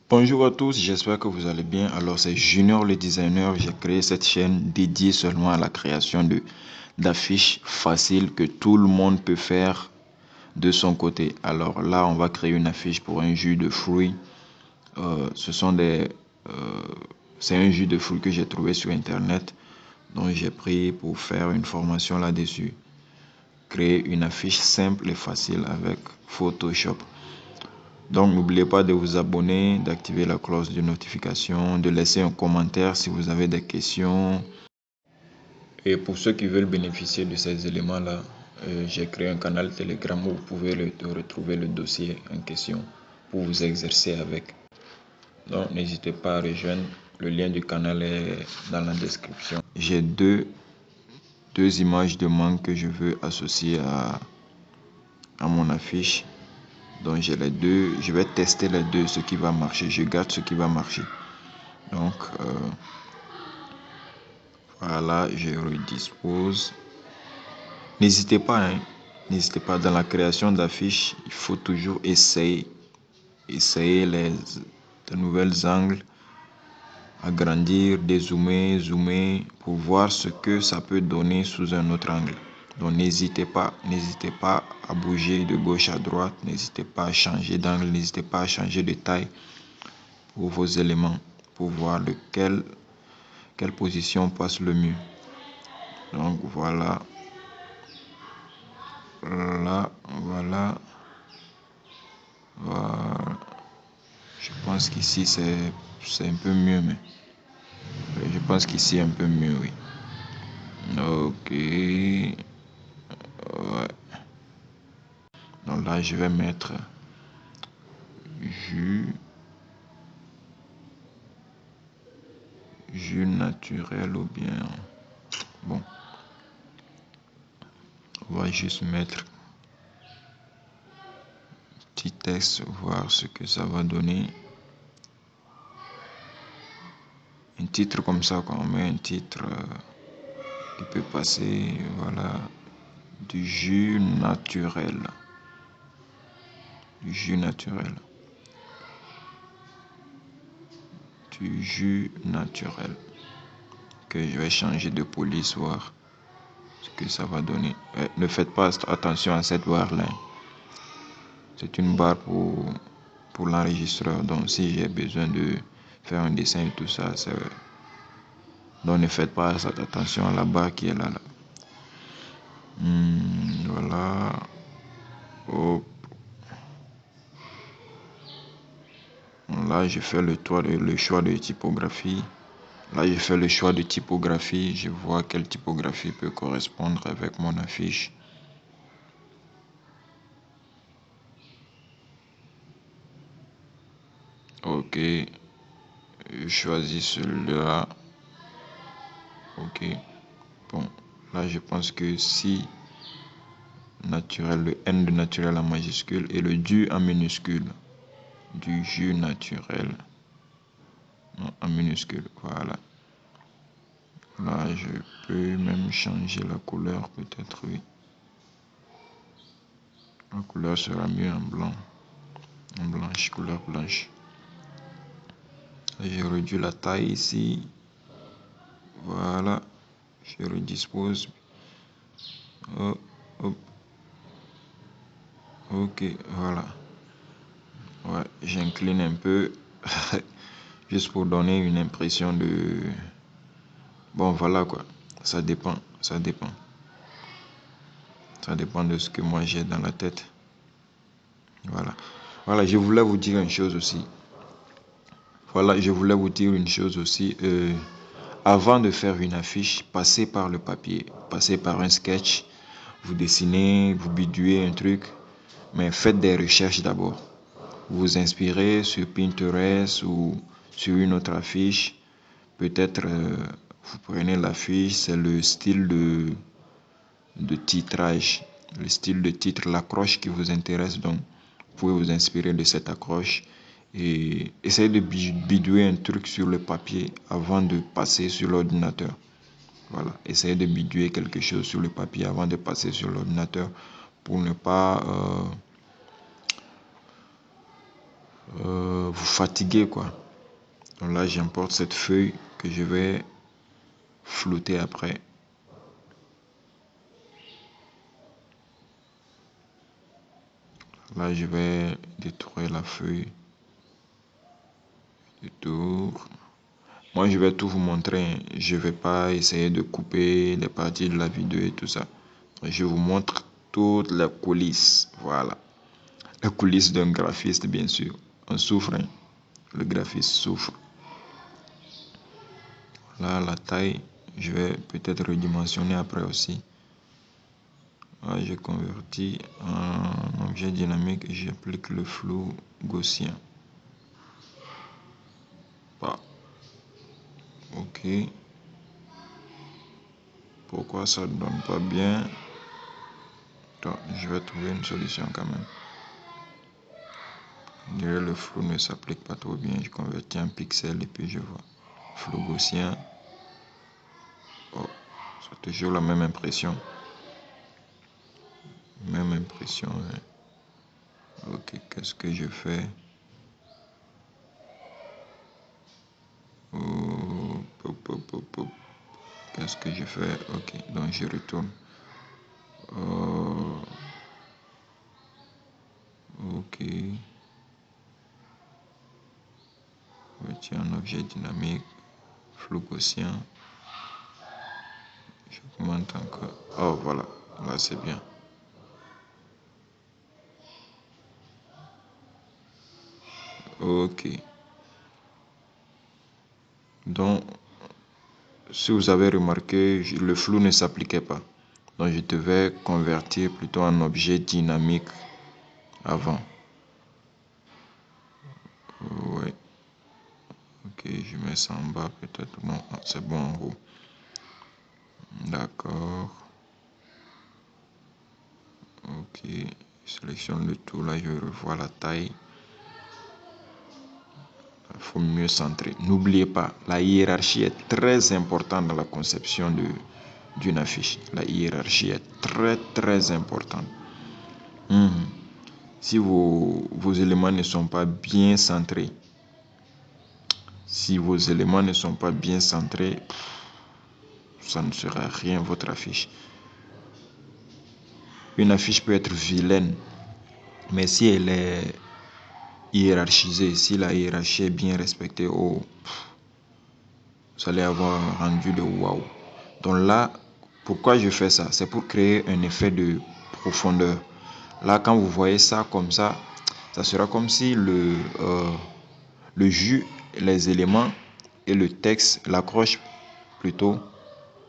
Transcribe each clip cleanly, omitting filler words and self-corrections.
Bonjour à tous, j'espère que vous allez bien. Alors c'est Junior le designer, j'ai créé cette chaîne dédiée seulement à la création d'affiches faciles que tout le monde peut faire de son côté. Alors là, on va créer une affiche pour un jus de fruits. Euh, ce sont des, euh, c'est un jus de fruits que j'ai trouvé sur internet, donc j'ai pris pour faire une formation là-dessus. Créer une affiche simple et facile avec Photoshop. Donc n'oubliez pas de vous abonner, d'activer la cloche de notification, de laisser un commentaire si vous avez des questions. Et pour ceux qui veulent bénéficier de ces éléments-là, j'ai créé un canal Telegram où vous pouvez retrouver le dossier en question pour vous exercer avec. Donc n'hésitez pas à rejoindre, le lien du canal est dans la description. J'ai deux images de mangue que je veux associer à mon affiche. Donc j'ai les deux, je vais tester les deux, ce qui va marcher. Je garde ce qui va marcher. Donc voilà, je redispose. N'hésitez pas, hein, n'hésitez pas dans la création d'affiches, il faut toujours essayer de nouvelles angles, agrandir, dézoomer, zoomer pour voir ce que ça peut donner sous un autre angle. Donc n'hésitez pas à bouger de gauche à droite, n'hésitez pas à changer d'angle, n'hésitez pas à changer de taille pour vos éléments, pour voir quelle position passe le mieux. Donc voilà, voilà. Je pense qu'ici c'est un peu mieux, mais je pense qu'ici un peu mieux, oui. Ok, ouais. Donc là, je vais mettre jus, jus naturel ou bien bon. On va juste mettre petit texte, voir ce que ça va donner. Un titre comme ça, quand on met un titre qui peut passer, voilà, du jus naturel. Du jus naturel. Du jus naturel. Que je vais changer de police, voir ce que ça va donner. Ne faites pas attention à cette barre là. C'est une barre pour l'enregistreur. Donc si j'ai besoin de faire un dessin et tout ça, donc ne faites pas attention à la barre qui est là. Voilà. Hop. Là, je fais le choix de typographie. Là, je fais le choix de typographie. Je vois quelle typographie peut correspondre avec mon affiche. Ok. Je choisis celui-là. Ok. Bon. Là, je pense que si naturel, le N de naturel en majuscule et le du en minuscule. Du jus naturel. Non, en minuscule. Voilà. Là, je peux même changer la couleur, peut-être, oui. La couleur sera mieux en blanc. En blanche, couleur blanche. J'ai réduit la taille ici. Voilà. Je redispose. Oh, hop. Ok, voilà. Ouais, j'incline un peu. Juste pour donner une impression de... Bon, voilà quoi. Ça dépend. Ça dépend. Ça dépend de ce que moi j'ai dans la tête. Voilà. Voilà, je voulais vous dire une chose aussi. Voilà, je voulais vous dire une chose aussi. Avant de faire une affiche, passez par le papier. Passez par un sketch. Vous dessinez, vous bidouillez un truc. Mais faites des recherches d'abord. Vous inspirez sur Pinterest ou sur une autre affiche. Peut-être vous prenez l'affiche, c'est le style de titrage, le style de titre, l'accroche qui vous intéresse. Donc, vous pouvez vous inspirer de cette accroche et essayer de bidouiller un truc sur le papier avant de passer sur l'ordinateur. Voilà, essayez de bidouiller quelque chose sur le papier avant de passer sur l'ordinateur pour ne pas vous fatiguer, quoi. Donc là, j'importe cette feuille que je vais flouter après. Là, je vais détruire la feuille. Détour. Moi, je vais tout vous montrer. Je vais pas essayer de couper les parties de la vidéo et tout ça. Je vous montre toutes les coulisses. Voilà. Les coulisses d'un graphiste, bien sûr. On souffre. Hein. Le graphiste souffre. Là, la taille, je vais peut-être redimensionner après aussi. Là, je convertis en objet dynamique et j'applique le flou gaussien. Bah. Ok. Pourquoi ça ne donne pas bien? Attends, je vais trouver une solution quand même. Le flou ne s'applique pas trop bien. Je convertis en pixel et puis je vois. Flou gaussien. Oh, c'est toujours la même impression. Même impression. Hein. Ok, qu'est-ce que je fais? Oh, qu'est-ce que je fais? Ok, donc je retourne. Oh, ok. Retiens un objet dynamique. Flou gaussien. J'augmente encore. Oh, voilà. Là, c'est bien. Ok. Donc, si vous avez remarqué, le flou ne s'appliquait pas. Donc, je devais convertir plutôt en objet dynamique avant. Ouais. Ok, je mets ça en bas peut-être. Non, c'est bon en haut. D'accord. Ok. Je sélectionne le tout. Là, je revois la taille. Il faut mieux centrer. N'oubliez pas, la hiérarchie est très importante dans la conception d'une affiche. La hiérarchie est très importante. Si vos éléments ne sont pas bien centrés, ça ne sera rien votre affiche. Une affiche peut être vilaine, mais si elle est hiérarchisée, si la hiérarchie est bien respectée, vous allez avoir un rendu de waouh. Donc là, pourquoi je fais ça? C'est pour créer un effet de profondeur. Là, quand vous voyez ça comme ça sera comme si le jus, les éléments et le texte, l'accroche plutôt,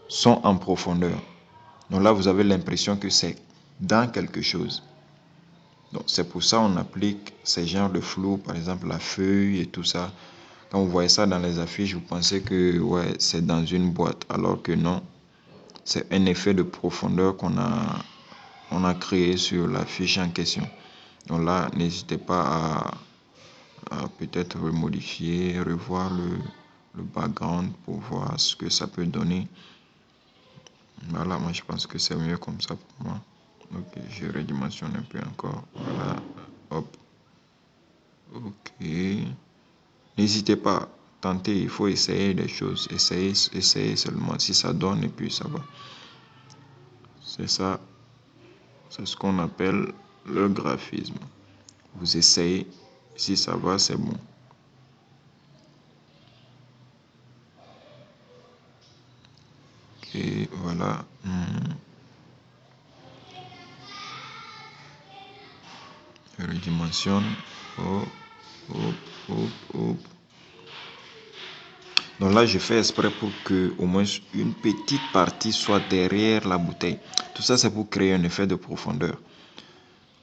sont en profondeur. Donc là, vous avez l'impression que c'est dans quelque chose. Donc c'est pour ça qu'on applique ces genres de flou, par exemple la feuille et tout ça. Quand vous voyez ça dans les affiches, vous pensez que ouais, c'est dans une boîte, alors que non. C'est un effet de profondeur qu'on a créé sur la fiche en question. Donc là, n'hésitez pas à peut-être modifier, revoir le background pour voir ce que ça peut donner. Voilà, moi je pense que c'est mieux comme ça pour moi. Ok, je redimensionne un peu encore. Voilà, hop. Ok. N'hésitez pas, tentez, il faut essayer des choses. Essayez seulement si ça donne et puis ça va. C'est ça. C'est ce qu'on appelle le graphisme. Vous essayez, si ça va, c'est bon. Et voilà. Je redimensionne. Hop, hop, hop, hop. Donc là, je fais exprès pour que au moins une petite partie soit derrière la bouteille. Tout ça, c'est pour créer un effet de profondeur.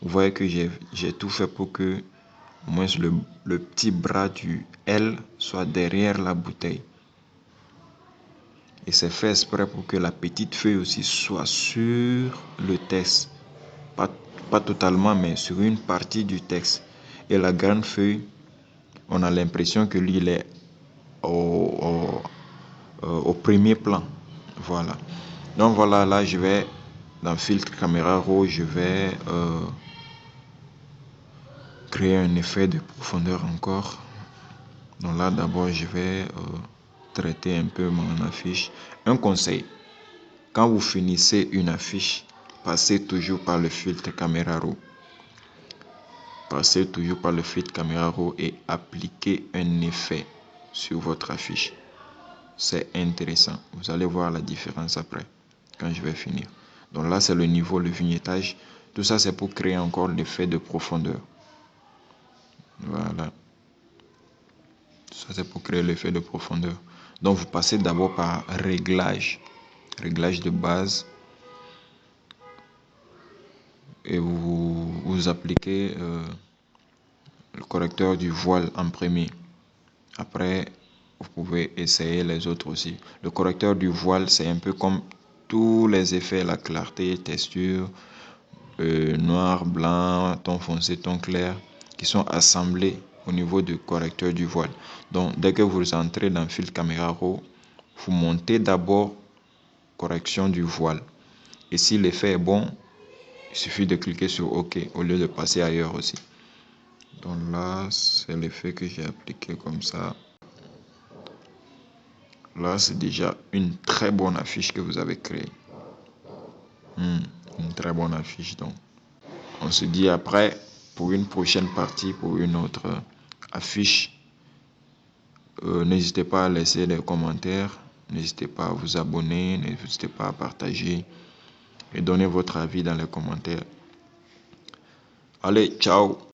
Vous voyez que j'ai tout fait pour que au moins le petit bras du L soit derrière la bouteille. Et c'est fait exprès pour que la petite feuille aussi soit sur le texte. Pas totalement, mais sur une partie du texte. Et la grande feuille, on a l'impression que lui, il est au premier plan. Voilà. Donc voilà, là, je vais, dans filtre caméra raw, je vais créer un effet de profondeur encore. Donc là, d'abord, je vais traiter un peu mon affiche. Un conseil, quand vous finissez une affiche, passez toujours par le filtre Camera Raw. Passez toujours par le filtre Camera Raw et appliquez un effet sur votre affiche. C'est intéressant. Vous allez voir la différence après, quand je vais finir. Donc là, c'est le niveau, le vignettage. Tout ça, c'est pour créer encore l'effet de profondeur. Voilà. Ça, c'est pour créer l'effet de profondeur. Donc, vous passez d'abord par réglage. Réglage de base. Et vous appliquez le correcteur du voile en premier. Après, vous pouvez essayer les autres aussi. Le correcteur du voile, c'est un peu comme tous les effets, la clarté, texture, noir, blanc, ton foncé, ton clair, qui sont assemblés au niveau du correcteur du voile. Donc, dès que vous entrez dans Filtre Camera Raw, vous montez d'abord correction du voile. Et si l'effet est bon, il suffit de cliquer sur OK au lieu de passer ailleurs aussi. Donc là, c'est l'effet que j'ai appliqué comme ça. Là, c'est déjà une très bonne affiche que vous avez créée. Une très bonne affiche. Donc, on se dit après pour une prochaine partie, pour une autre affiche. N'hésitez pas à laisser des commentaires. N'hésitez pas à vous abonner. N'hésitez pas à partager. Et donner votre avis dans les commentaires. Allez, ciao!